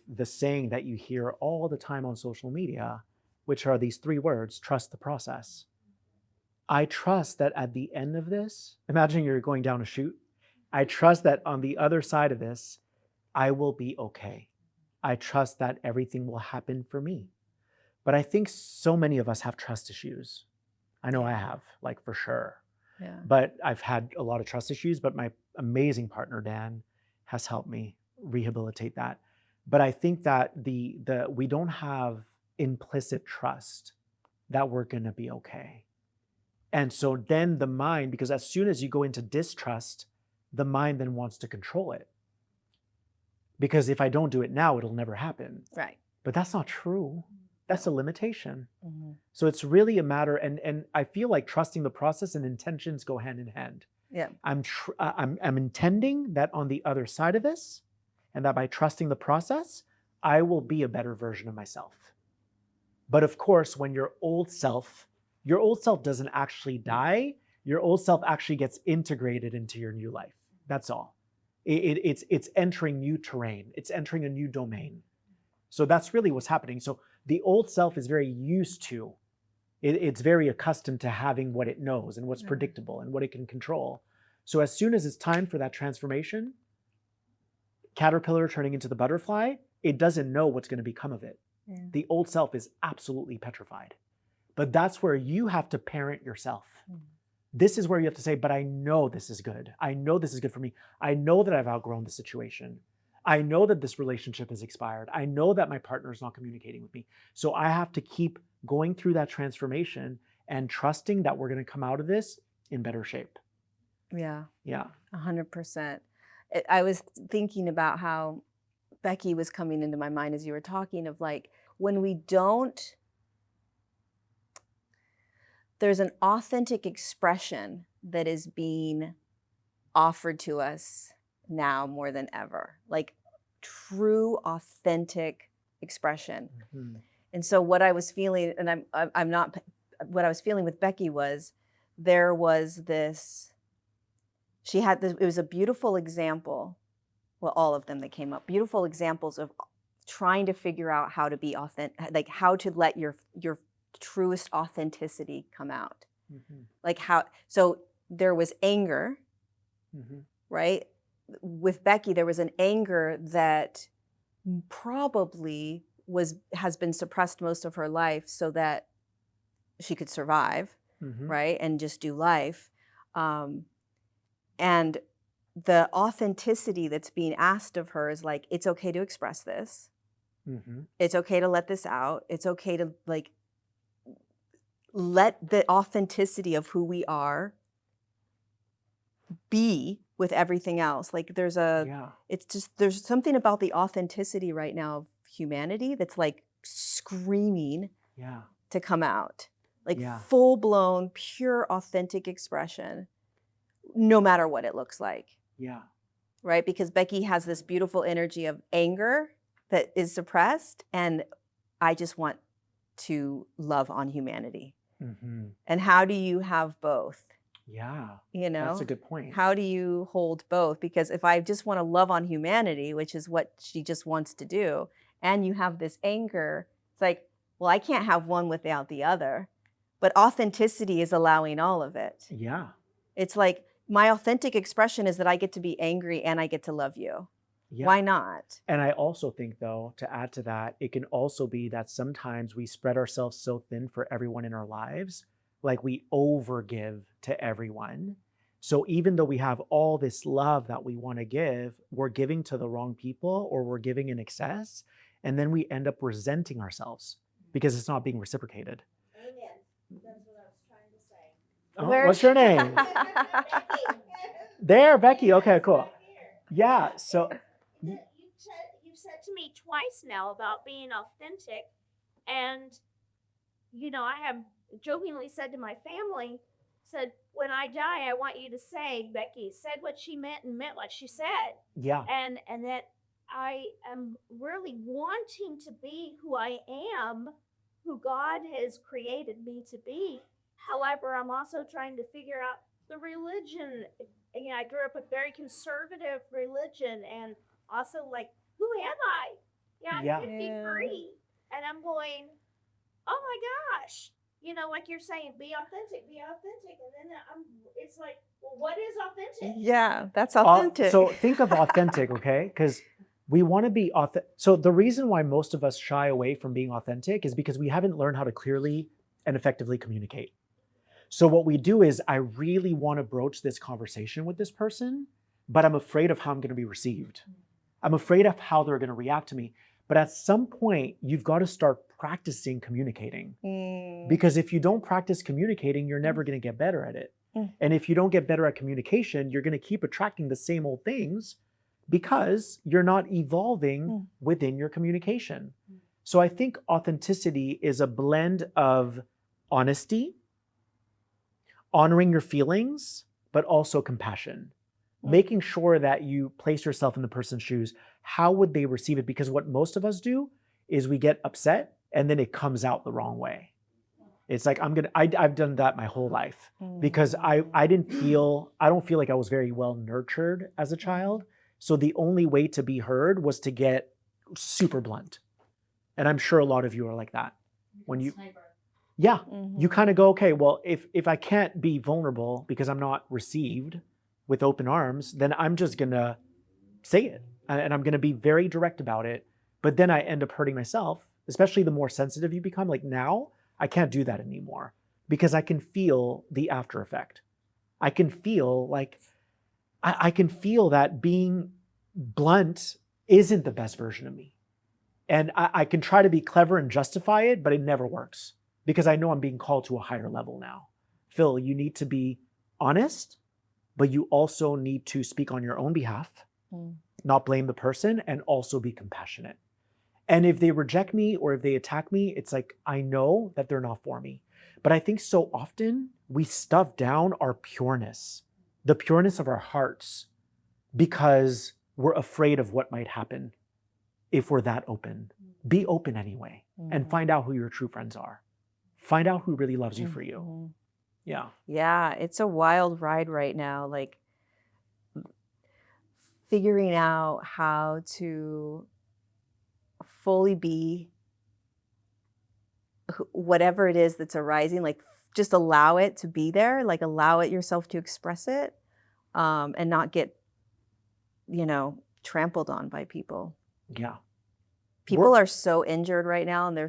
The saying that you hear all the time on social media, which are these three words: trust the process. I trust that at the end of this, imagine you're going down a chute. I trust that on the other side of this, I will be okay. I trust that everything will happen for me. But I think so many of us have trust issues. I know I have, like, for sure. Yeah. But I've had a lot of trust issues, but my amazing partner, Dan, has helped me rehabilitate that. But I think that the we don't have implicit trust that we're going to be okay. And so then the mind, because as soon as you go into distrust, the mind then wants to control it. Because if I don't do it now, it'll never happen. Right. But that's not true. That's a limitation. Mm-hmm. So it's really a matter, and I feel like trusting the process and intentions go hand in hand. Yeah. I'm intending that on the other side of this, and that by trusting the process, I will be a better version of myself. But of course, when your old self doesn't actually die. Your old self actually gets integrated into your new life. That's all. It's entering new terrain. It's entering a new domain. So that's really what's happening. So the old self is very used to, it's very accustomed to having what it knows and what's predictable and what it can control. So as soon as it's time for that transformation, caterpillar turning into the butterfly, it doesn't know what's going to become of it. Yeah. The old self is absolutely petrified. But that's where you have to parent yourself. Mm. This is where you have to say, but I know this is good. I know this is good for me. I know that I've outgrown the situation. I know that this relationship has expired. I know that my partner is not communicating with me. So I have to keep going through that transformation and trusting that we're going to come out of this in better shape. Yeah. Yeah. 100%. I was thinking about how Becky was coming into my mind as you were talking, of like, when we don't, there's an authentic expression that is being offered to us now more than ever, like true, authentic expression. Mm-hmm. And so what I was feeling, and I'm not, what I was feeling with Becky was, there was this, she had this, it was a beautiful example, well, all of them that came up, beautiful examples of trying to figure out how to be authentic, like how to let your truest authenticity come out. Mm-hmm. Like how, so there was anger, mm-hmm. right? With Becky, there was an anger that probably has been suppressed most of her life so that she could survive, mm-hmm. right? And just do life. And the authenticity that's being asked of her is like, it's okay to express this. Mm-hmm. It's okay to let this out. It's okay to like, let the authenticity of who we are be with everything else. Like it's just, there's something about the authenticity right now of humanity that's like screaming to come out. Like full blown, pure, authentic expression, no matter what it looks like. Yeah. Right? Because Becky has this beautiful energy of anger that is suppressed, and I just want to love on humanity. Mm-hmm. And how do you have both? Yeah. You know, that's a good point. How do you hold both? Because if I just want to love on humanity, which is what she just wants to do, and you have this anger, it's like, well, I can't have one without the other. But authenticity is allowing all of it. Yeah. It's like, my authentic expression is that I get to be angry and I get to love you. Yeah. Why not? And I also think, though, to add to that, it can also be that sometimes we spread ourselves so thin for everyone in our lives, like we overgive to everyone. So even though we have all this love that we want to give, we're giving to the wrong people, or we're giving in excess, and then we end up resenting ourselves because it's not being reciprocated. Amen. That's what I was trying to say. Oh, what's your name? There, Becky. Okay, cool. Yeah, so you've said to me twice now about being authentic, and I have jokingly said to my family, said, when I die, I want you to say, Becky said what she meant and meant what she said. Yeah. And that I am really wanting to be who I am, who God has created me to be. However, I'm also trying to figure out the religion. You know, I grew up with very conservative religion, and also like, who am I? Yeah, I'm Yeah. 53, and I'm going, oh my gosh. You know, like you're saying, be authentic, and then it's like, well, what is authentic? Yeah, that's authentic. So think of authentic, okay? Because we want to be authentic. So the reason why most of us shy away from being authentic is because we haven't learned how to clearly and effectively communicate. So what we do is I really want to broach this conversation with this person, but I'm afraid of how I'm going to be received. I'm afraid of how they're going to react to me. But at some point, you've got to start practicing communicating. Because if you don't practice communicating, you're never going to get better at it. And if you don't get better at communication, you're going to keep attracting the same old things because you're not evolving within your communication. So I think authenticity is a blend of honesty, honoring your feelings, but also compassion. Making sure that you place yourself in the person's shoes. How would they receive it? Because what most of us do is we get upset and then it comes out the wrong way. It's like I've done that my whole life because I don't feel like I was very well nurtured as a child. So the only way to be heard was to get super blunt. And I'm sure a lot of you are like that. When you you kind of go, okay, well, if I can't be vulnerable because I'm not received with open arms, then I'm just gonna say it. And I'm gonna be very direct about it. But then I end up hurting myself, especially the more sensitive you become. Like now, I can't do that anymore because I can feel the after effect. I can feel like, I can feel that being blunt isn't the best version of me. And I can try to be clever and justify it, but it never works because I know I'm being called to a higher level now. Phil, you need to be honest, but you also need to speak on your own behalf, not blame the person, and also be compassionate. And if they reject me or if they attack me, it's like, I know that they're not for me. But I think so often we stuff down our pureness, the pureness of our hearts, because we're afraid of what might happen if we're that open. Be open anyway and find out who your true friends are. Find out who really loves you for you. Yeah. Yeah, it's a wild ride right now. Like figuring out how to fully be whatever it is that's arising, like just allow it to be there, like allow it yourself to express it, and not get, trampled on by people. Yeah. People are so injured right now and they're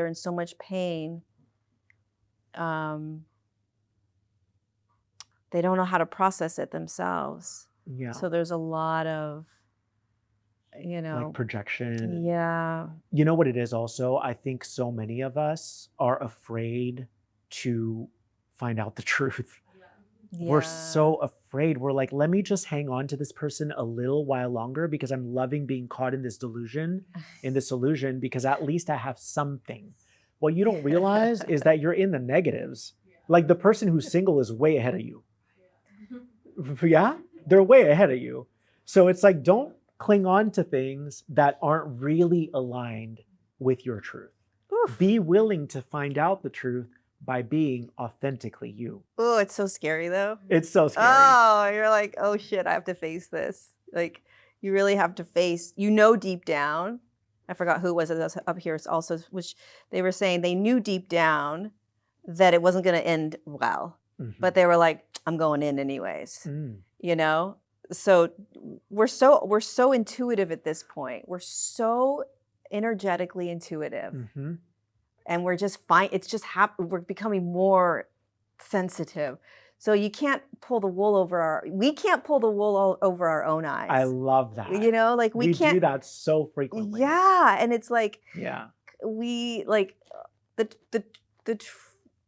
in so much pain. They don't know how to process it themselves. Yeah. So there's a lot of, like projection. Yeah. You know what it is also? I think so many of us are afraid to find out the truth. Yeah. We're so afraid. We're like, let me just hang on to this person a little while longer because I'm loving being caught in this delusion, in this illusion, because at least I have something. What you don't realize is that you're in the negatives. Like the person who's single is way ahead of you. Yeah? They're way ahead of you. So it's like, don't cling on to things that aren't really aligned with your truth. Oof. Be willing to find out the truth by being authentically you. Oh, it's so scary though. It's so scary. Oh, you're like, oh shit, I have to face this. Like, you really have to face, deep down. I forgot who it was up here. It's also, which they were saying they knew deep down that it wasn't going to end well, but they were like, I'm going in anyways. So we're so intuitive at this point. We're so energetically intuitive. And we're just fine. It's just we're becoming more sensitive. So you can't pull the wool over we can't pull the wool over our own eyes. I love that. Like we can't do that so frequently. Yeah. And it's like, we like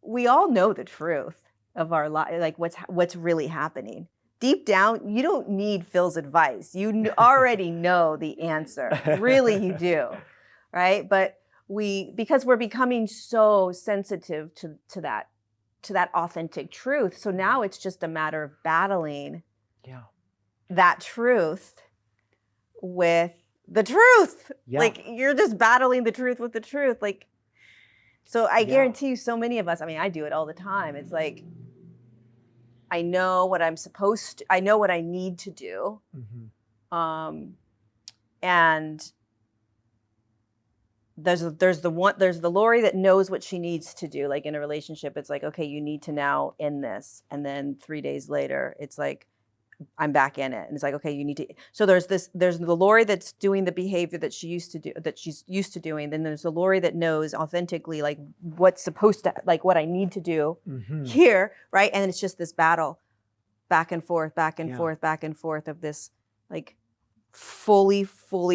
we all know the truth of our life, like what's really happening. Deep down, you don't need Phil's advice. You already know the answer. Really, you do. Right? But because we're becoming so sensitive to that authentic truth. So now it's just a matter of battling that truth with the truth. Like you're just battling the truth with the truth. Like So I Yeah. guarantee you, so many of us, I mean, I do it all the time. It's like, I know what I know what I need to do. Mhm. And there's the Lorie that knows what she needs to do. Like in a relationship, it's like, okay, you need to now end this. And then 3 days later, it's like, I'm back in it. And it's like, okay, you need to. So there's the Lorie that's doing the behavior that she's used to doing. Then there's the Lorie that knows authentically, like what's supposed to, like what I need to do Mhm. here. Right. And it's just this battle back and forth, back and Yeah. forth, back and forth of this, like fully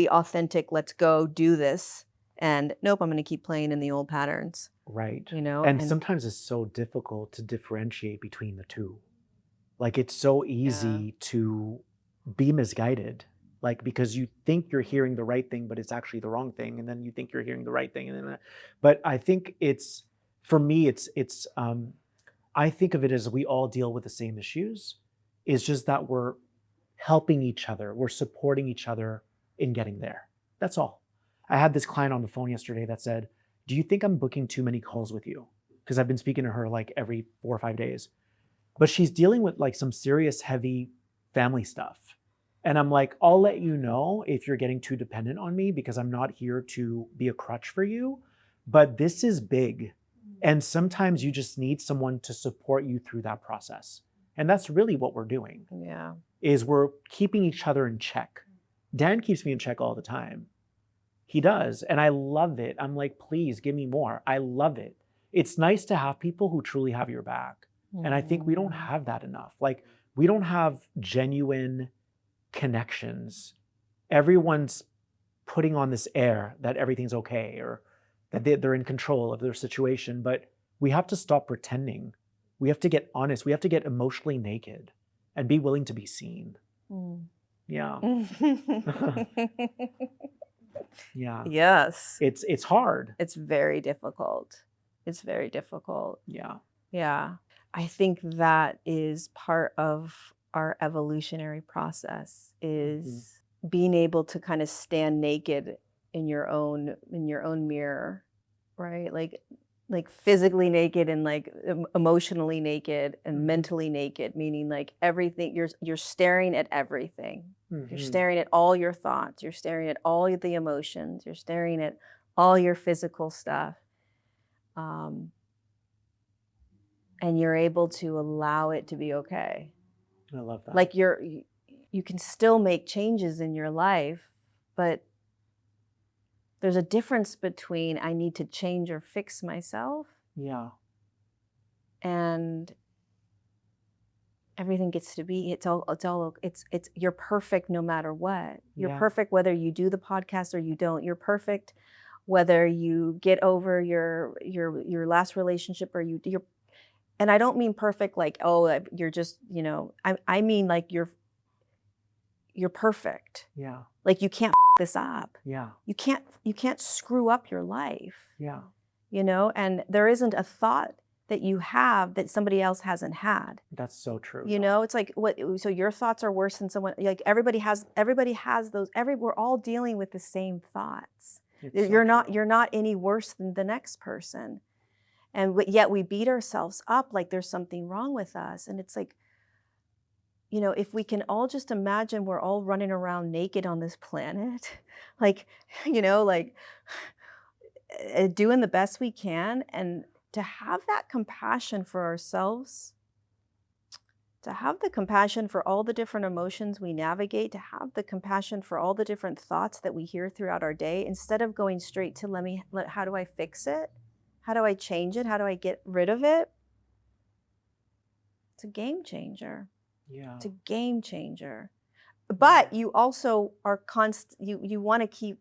authentic. Let's go do this. And nope, I'm going to keep playing in the old patterns. Right. You know, And sometimes it's so difficult to differentiate between the two. Like it's so easy to be misguided, like because you think you're hearing the right thing, but it's actually the wrong thing, and then you think you're hearing the right thing, and then. But I think it's, for me, it's. I think of it as we all deal with the same issues. It's just that we're helping each other, we're supporting each other in getting there. That's all. I had this client on the phone yesterday that said, "Do you think I'm booking too many calls with you?" Because I've been speaking to her like every 4 or 5 days. But she's dealing with like some serious heavy family stuff. And I'm like, I'll let you know if you're getting too dependent on me because I'm not here to be a crutch for you. But this is big. And sometimes you just need someone to support you through that process. And that's really what we're doing, yeah. is we're keeping each other in check. Dan keeps me in check all the time. He does. And I love it. I'm like, please give me more. I love it. It's nice to have people who truly have your back. And I think we don't have that enough. Like, we don't have genuine connections. Everyone's putting on this air that everything's okay or that they're in control of their situation. But we have to stop pretending. We have to get honest. We have to get emotionally naked and be willing to be seen. Yeah. Yeah. Yes. It's hard. It's very difficult. It's very difficult. Yeah. Yeah. I think that is part of our evolutionary process, is being able to kind of stand naked in your own mirror, right? Like physically naked and like emotionally naked and mentally naked, meaning like everything, you're staring at everything. You're staring at all your thoughts, you're staring at all the emotions, you're staring at all your physical stuff. And you're able to allow it to be okay. I love that. Like you can still make changes in your life, but there's a difference between I need to change or fix myself. Yeah. And everything gets to be, it's you're perfect no matter what. You're perfect whether you do the podcast or you don't. You're perfect whether you get over your last relationship or you're. And I don't mean perfect like, oh, you're just, I mean like you're perfect. Yeah. Like you can't this up. Yeah. You can't screw up your life. Yeah. And there isn't a thought that you have that somebody else hasn't had. That's so true. It's like so your thoughts are worse than someone, like everybody has those, we're all dealing with the same thoughts. You're not any worse than the next person. And yet we beat ourselves up like there's something wrong with us. And it's like, if we can all just imagine we're all running around naked on this planet, like, doing the best we can, and to have that compassion for ourselves, to have the compassion for all the different emotions we navigate, to have the compassion for all the different thoughts that we hear throughout our day, instead of going straight to how do I fix it? How do I change it? How do I get rid of it? It's a game changer. Yeah. It's a game changer. But you also are you want to keep,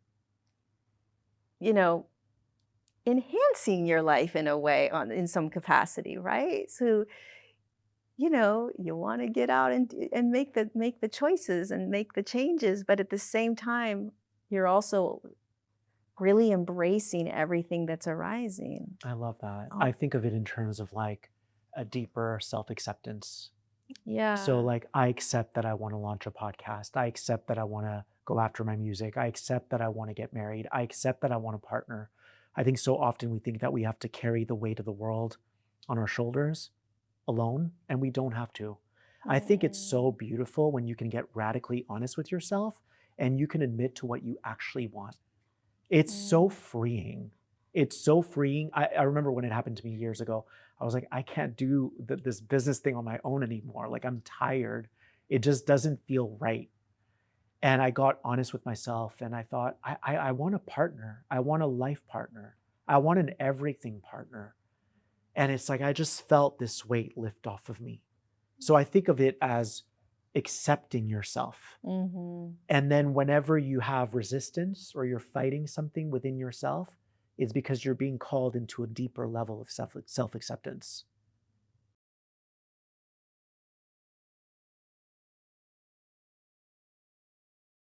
enhancing your life in a way in some capacity, right? So, you want to get out and make the choices and make the changes, but at the same time, you're also really embracing everything that's arising. I love that. I think of it in terms of like a deeper self-acceptance. Yeah. So like, I accept that I want to launch a podcast. I accept that I want to go after my music. I accept that I want to get married. I accept that I want a partner. I think so often we think that we have to carry the weight of the world on our shoulders alone, and we don't have to. I think it's so beautiful when you can get radically honest with yourself and you can admit to what you actually want. It's so freeing. It's so freeing. I remember when it happened to me years ago, I was like, I can't do this business thing on my own anymore. Like, I'm tired. It just doesn't feel right. And I got honest with myself and I thought, I want a partner. I want a life partner. I want an everything partner. And it's like, I just felt this weight lift off of me. So I think of it as accepting yourself. Mm-hmm. And then whenever you have resistance or you're fighting something within yourself, it's because you're being called into a deeper level of self-acceptance.